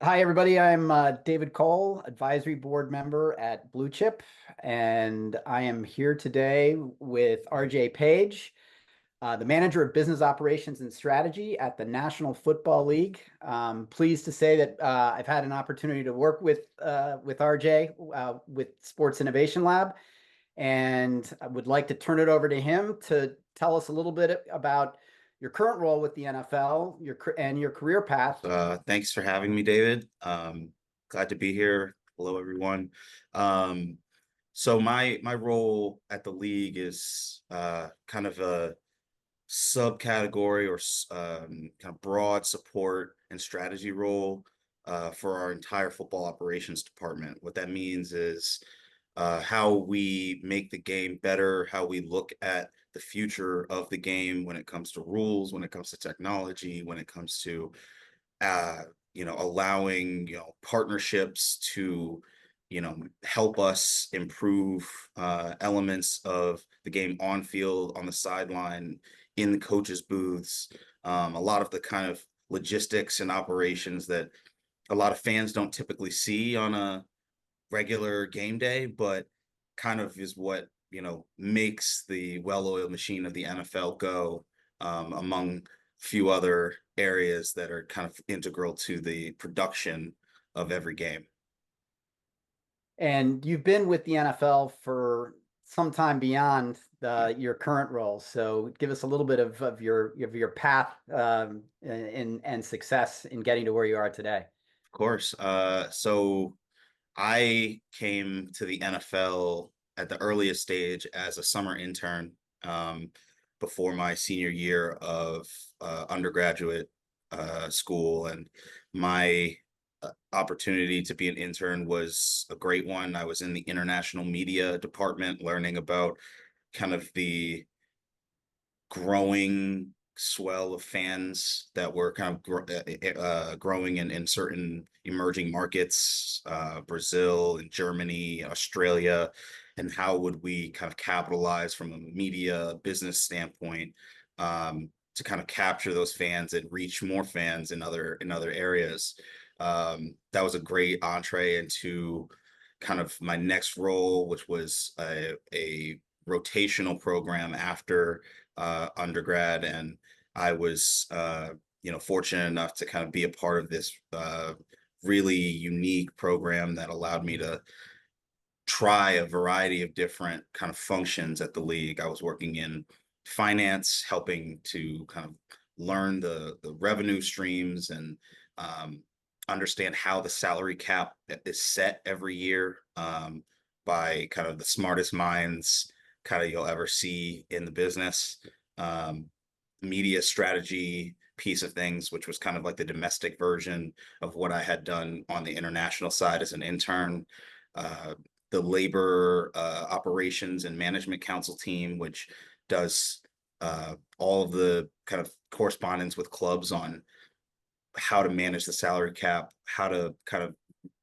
Hi, everybody. I'm David Cole, Advisory Board member at BluChip, and I am here today with RJ Paige, the Manager of Business Operations and Strategy at the National Football League. Pleased to say that I've had an opportunity to work with RJ with Sports Innovation Lab, and I would like to turn it over to him to tell us a little bit about your current role with the NFL, and your career path. Thanks for having me, David. Glad to be here. Hello, everyone. So my role at the league is kind of a subcategory or kind of broad support and strategy role for our entire football operations department. What that means is how we make the game better, how we look at the future of the game when it comes to rules, when it comes to technology, when it comes to uh, allowing, partnerships to, help us improve elements of the game on field, on the sideline, in the coaches' booths, a lot of the kind of logistics and operations that a lot of fans don't typically see on a regular game day, but kind of is what, makes the well-oiled machine of the NFL go, among few other areas that are kind of integral to the production of every game. And you've been with the NFL for some time beyond your current role. So give us a little bit of your path and success in getting to where you are today. Of course. So I came to the NFL at the earliest stage as a summer intern, before my senior year of undergraduate school, and my opportunity to be an intern was a great one. I was in the international media department, learning about kind of the growing swell of fans that were kind of growing in certain emerging markets, Brazil and Germany, Australia, and how would we kind of capitalize from a media business standpoint, to kind of capture those fans and reach more fans in other areas. That was a great entree into kind of my next role, which was a rotational program after undergrad, and I was fortunate enough to kind of be a part of this really unique program that allowed me to try a variety of different kind of functions at the league. I was working in finance, helping to kind of learn the revenue streams and understand how the salary cap is set every year, by kind of the smartest minds kind of you'll ever see in the business. Um, Media strategy piece of things, which was kind of like the domestic version of what I had done on the international side as an intern. Uh, the labor operations and management council team, which does all of the kind of correspondence with clubs on how to manage the salary cap, how to kind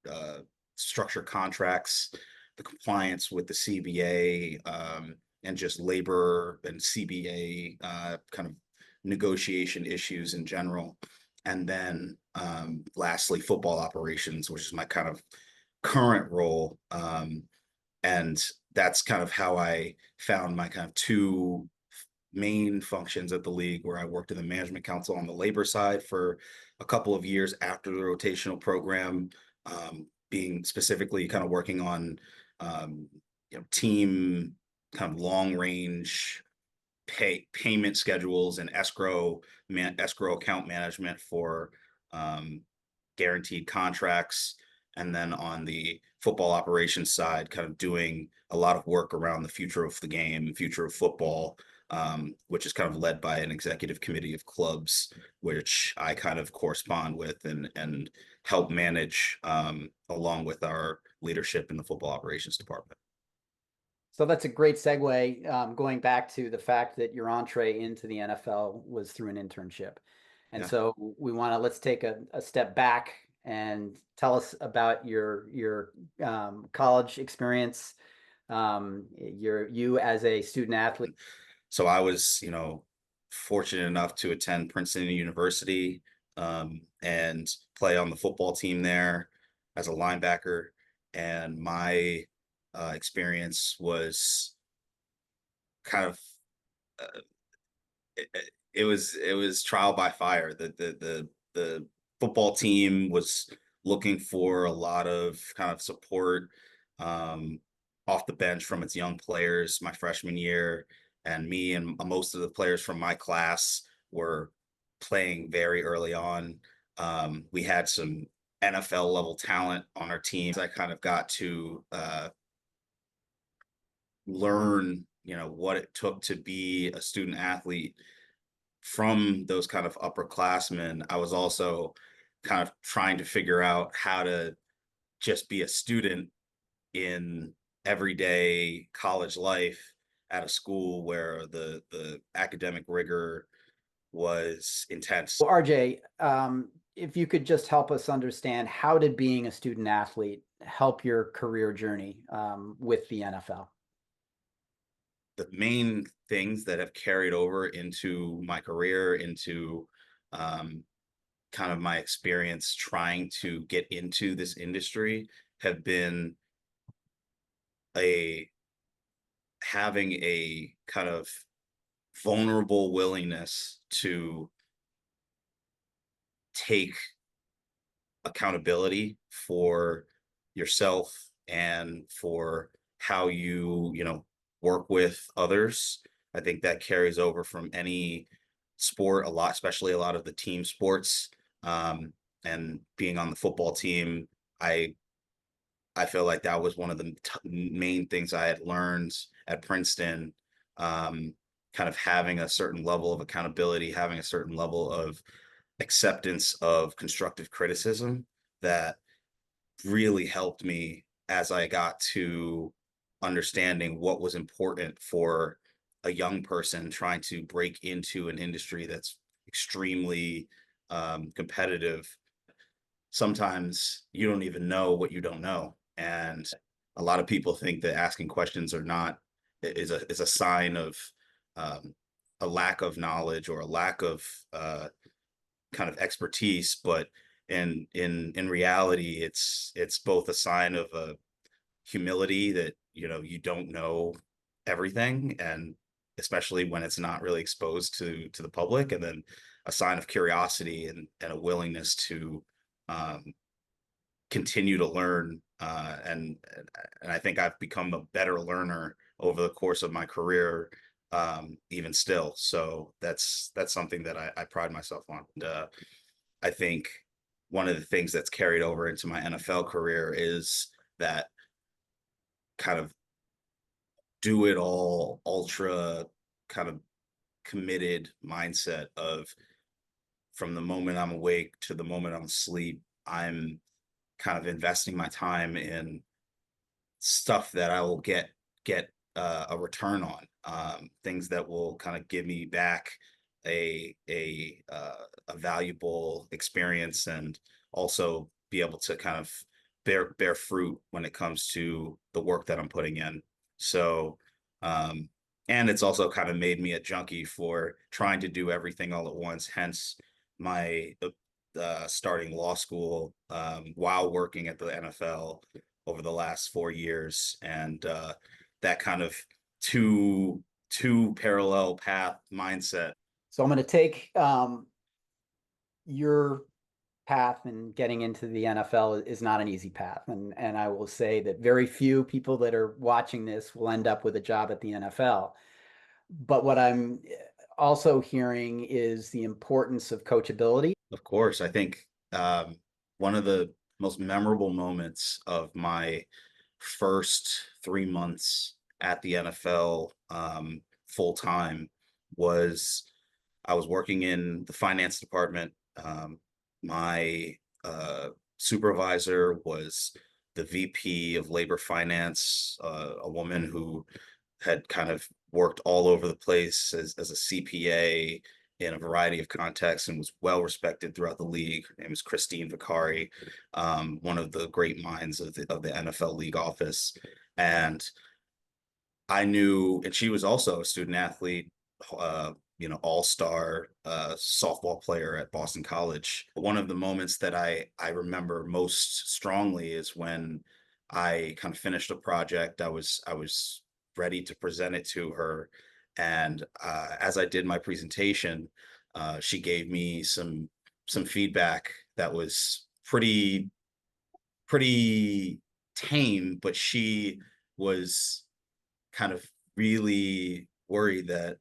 of structure contracts, the compliance with the CBA, and just labor and CBA kind of negotiation issues in general. And then lastly, football operations, which is my kind of current role. And that's kind of how I found my kind of two main functions at the league, where I worked in the management council on the labor side for a couple of years after the rotational program, being specifically kind of working on team kind of long range payment schedules and escrow account management for guaranteed contracts. And then on the football operations side, kind of doing a lot of work around the future of the game, future of football, which is kind of led by an executive committee of clubs, which I kind of correspond with and help manage, along with our leadership in the football operations department. So that's a great segue, going back to the fact that your entree into the NFL was through an internship. And Yeah. so let's take a step back and tell us about your college experience, You as a student athlete. So I was, fortunate enough to attend Princeton University, and play on the football team there as a linebacker. And my experience was kind of uh, it was trial by fire. The football team was looking for a lot of kind of support, um, off the bench from its young players my freshman year, and me and most of the players from my class were playing very early on. We had some NFL level talent on our teams. I kind of got to learn, what it took to be a student athlete from those kind of upperclassmen. I was also kind of trying to figure out how to just be a student in everyday college life at a school where the academic rigor was intense. Well, RJ, if you could just help us understand, how did being a student athlete help your career journey with the NFL? The main things that have carried over into my career, into um, kind of my experience trying to get into this industry, have been a having a kind of vulnerable willingness to take accountability for yourself and for how you work with others. I think that carries over from any sport a lot, especially a lot of the team sports. And being on the football team, I I feel like that was one of the main things I had learned at Princeton. Um, Kind of having a certain level of accountability, having a certain level of acceptance of constructive criticism, that really helped me as I got to understanding what was important for a young person trying to break into an industry that's extremely competitive. Sometimes you don't even know what you don't know. And a lot of people think that asking questions are not is a sign of um, a lack of knowledge or a lack of kind of expertise, but in reality, it's both a sign of a humility that you don't know everything, and especially when it's not really exposed to the public, and then a sign of curiosity and a willingness to um, continue to learn. And I think I've become a better learner over the course of my career, even still. So that's something that I pride myself on. And, I think one of the things that's carried over into my NFL career is that kind of do it all, ultra kind of committed mindset of, from the moment I'm awake to the moment I'm asleep, I'm kind of investing my time in stuff that I will get a return on, things that will kind of give me back a valuable experience, and also be able to kind of bear fruit when it comes to the work that I'm putting in. So, and it's also kind of made me a junkie for trying to do everything all at once. Hence my starting law school, while working at the NFL over the last 4 years, and that kind of two parallel path mindset. So I'm going to take your path, and getting into the NFL is not an easy path. And I will say that very few people that are watching this will end up with a job at the NFL. But what I'm also hearing is the importance of coachability. Of course, I think one of the most memorable moments of my first 3 months at the NFL, full time, was I was working in the finance department. My supervisor was the VP of labor finance, a woman who had kind of worked all over the place as a CPA in a variety of contexts, and was well respected throughout the league. Her name was Christine Vicari, one of the great minds of the NFL league office. And I knew, and she was also a student athlete, all-star softball player at Boston College. One of the moments that I remember most strongly is when I kind of finished a project. I was ready to present it to her, and as I did my presentation, she gave me some feedback that was pretty tame, but she was kind of really worried that,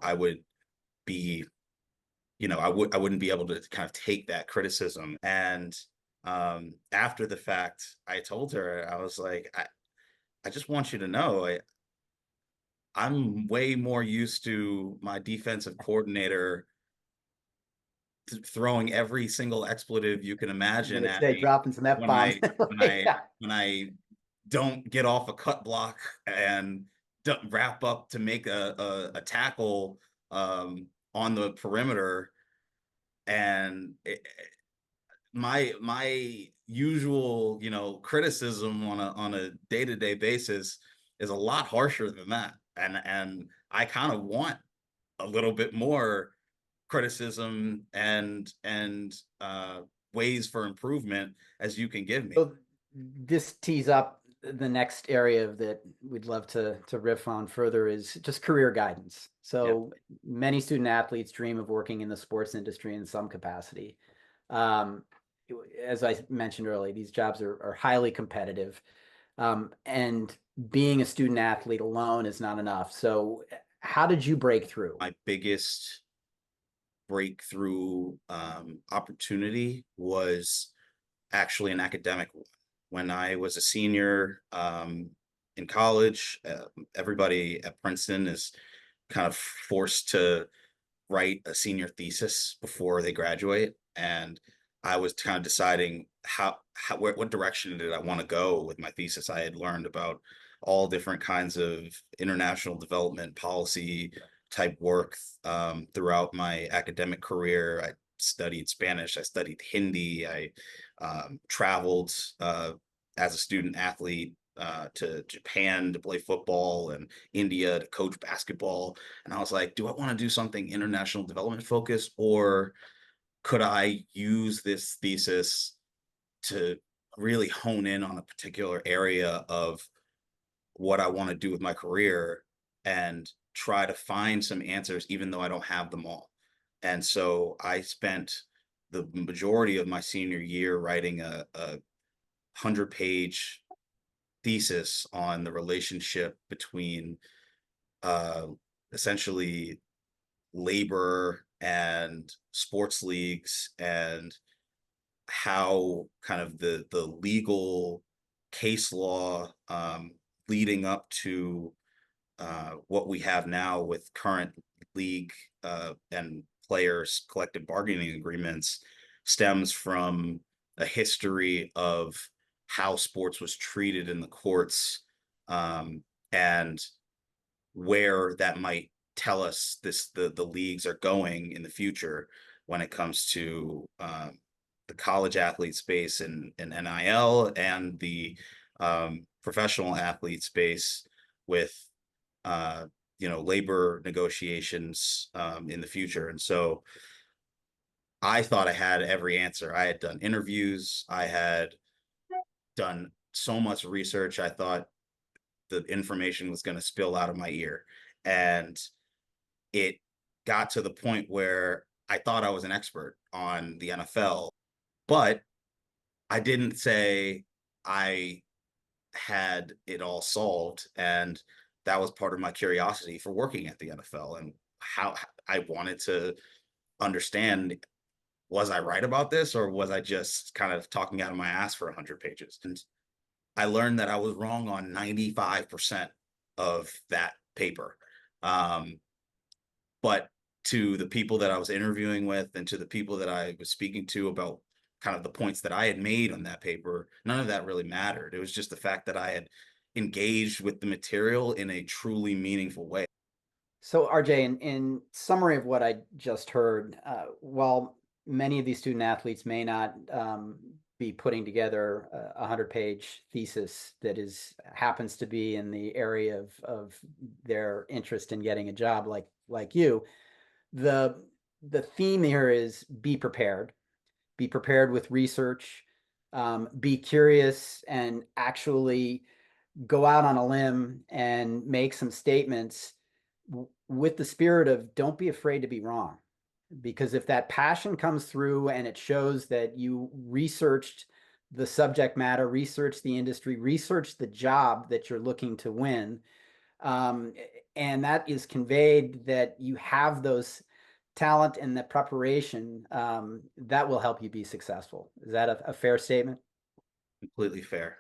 I would be, I wouldn't be able to kind of take that criticism. And after the fact, I told her, I was like, I just want you to know, I'm way more used to my defensive coordinator throwing every single expletive you can I'm imagine gonna at say me dropping some F when bombs. I when I Yeah. when I don't get off a cut block and don't wrap up to make a tackle on the perimeter. And my usual, criticism on a day-to-day basis is a lot harsher than that. And I kind of want a little bit more criticism and ways for improvement as you can give me. So this tees up the next area that we'd love to riff on further is just career guidance. Yeah. So many student athletes dream of working in the sports industry in some capacity. Um, as I mentioned earlier, these jobs are highly competitive. And being a student athlete alone is not enough. So how did you break through? My biggest breakthrough opportunity was actually an academic one. When I was a senior in college, everybody at Princeton is kind of forced to write a senior thesis before they graduate. And I was kind of deciding what direction did I want to go with my thesis. I had learned about all different kinds of international development policy type work throughout my academic career. I studied Spanish, I studied Hindi, I traveled as a student athlete to Japan to play football and India to coach basketball. And I was like, do I want to do something international development focused, or could I use this thesis to really hone in on a particular area of what I want to do with my career and try to find some answers, even though I don't have them all? And so I spent the majority of my senior year writing a 100-page thesis on the relationship between uh, essentially labor and sports leagues, and how kind of the legal case law leading up to what we have now with current league and players collective bargaining agreements stems from a history of how sports was treated in the courts, and where that might tell us the leagues are going in the future when it comes to the college athlete space and NIL, and the professional athlete space with uh, labor negotiations in the future. And so I thought I had every answer. I had done interviews, I had done so much research. I thought the information was going to spill out of my ear. And it got to the point where I thought I was an expert on the NFL, but I didn't say I had it all solved. And that was part of my curiosity for working at the NFL, and how I wanted to understand, was I right about this, or was I just kind of talking out of my ass for 100 pages? And I learned that I was wrong on 95% of that paper. Um, but to the people that I was interviewing with and to the people that I was speaking to about kind of the points that I had made on that paper, none of that really mattered. It was just the fact that I had engaged with the material in a truly meaningful way. So, RJ, in summary of what I just heard, while many of these student athletes may not be putting together a 100-page thesis that happens to be in the area of their interest in getting a job like you. The theme here is be prepared. Be prepared with research. Be curious and actually go out on a limb and make some statements with the spirit of don't be afraid to be wrong. Because if that passion comes through and it shows that you researched the subject matter, researched the industry, researched the job that you're looking to win, and that is conveyed that you have those talent and the preparation, that will help you be successful. Is that a fair statement? Completely fair.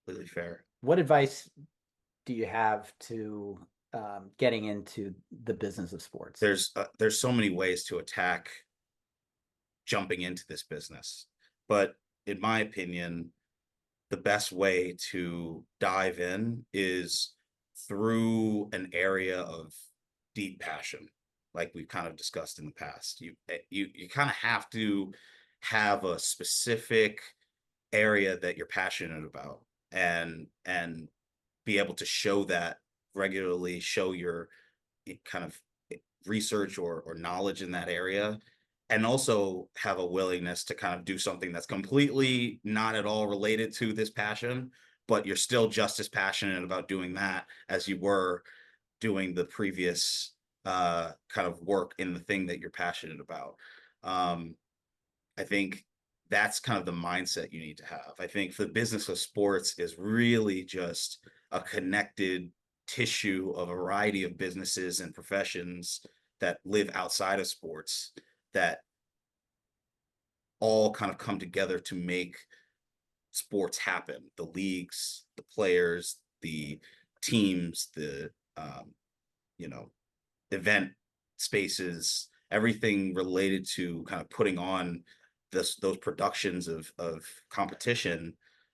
Completely fair. What advice do you have to getting into the business of sports? There's so many ways to attack jumping into this business, but in my opinion, the best way to dive in is through an area of deep passion, like we've kind of discussed in the past. You kind of have to have a specific area that you're passionate about, and be able to show that regularly, show your kind of research or knowledge in that area, and also have a willingness to kind of do something that's completely not at all related to this passion, but you're still just as passionate about doing that as you were doing the previous kind of work in the thing that you're passionate about. I think that's kind of the mindset you need to have. I think the business of sports is really just a connected tissue of a variety of businesses and professions that live outside of sports, that all kind of come together to make sports happen. The leagues, the players, the teams, the you know, event spaces, everything related to kind of putting on those productions of competition.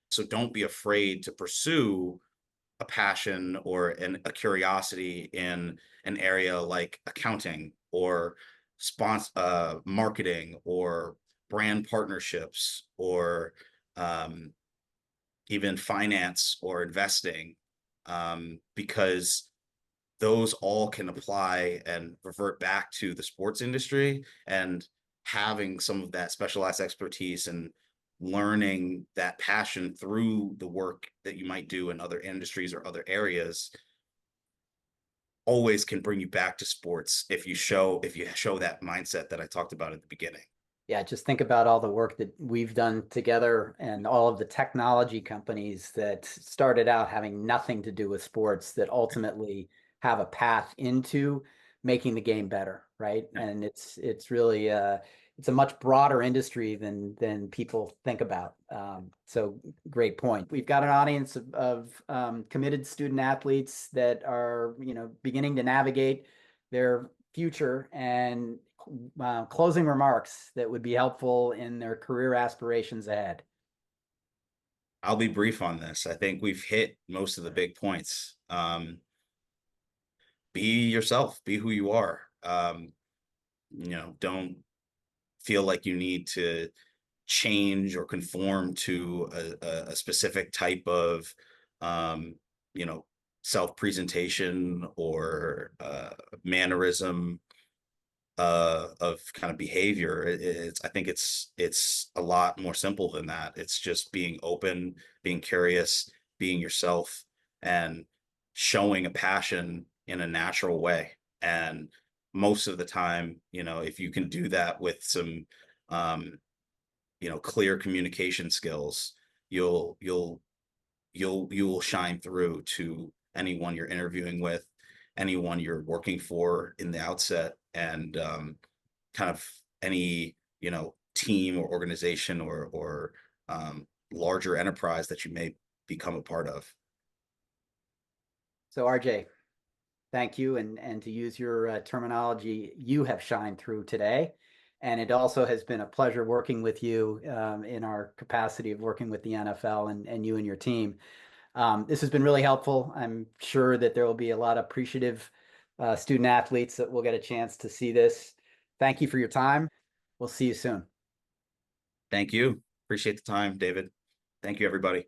So don't be afraid to pursue a passion or a curiosity in an area like accounting or marketing or brand partnerships, or even finance or investing, because those all can apply and revert back to the sports industry. And having some of that specialized expertise and learning that passion through the work that you might do in other industries or other areas always can bring you back to sports if you show that mindset that I talked about at the beginning. Yeah, just think about all the work that we've done together and all of the technology companies that started out having nothing to do with sports that ultimately have a path into making the game better, right? Yeah. And it's really it's a much broader industry than people think about. So great point. We've got an audience of committed student athletes that are, beginning to navigate their future, and closing remarks that would be helpful in their career aspirations ahead. I'll be brief on this. I think we've hit most of the big points. Be yourself, be who you are. Don't feel like you need to change or conform to a specific type of, you know, self-presentation or mannerism of kind of behavior. I think it's a lot more simple than that. It's just being open, being curious, being yourself, and showing a passion in a natural way. And most of the time, if you can do that with some clear communication skills, you will shine through to anyone you're interviewing with, anyone you're working for in the outset, and kind of any team or organization or larger enterprise that you may become a part of. So RJ, thank you. And to use your terminology, you have shined through today. And it also has been a pleasure working with you in our capacity of working with the NFL and you and your team. This has been really helpful. I'm sure that there will be a lot of appreciative student athletes that will get a chance to see this. Thank you for your time. We'll see you soon. Thank you. Appreciate the time, David. Thank you, everybody.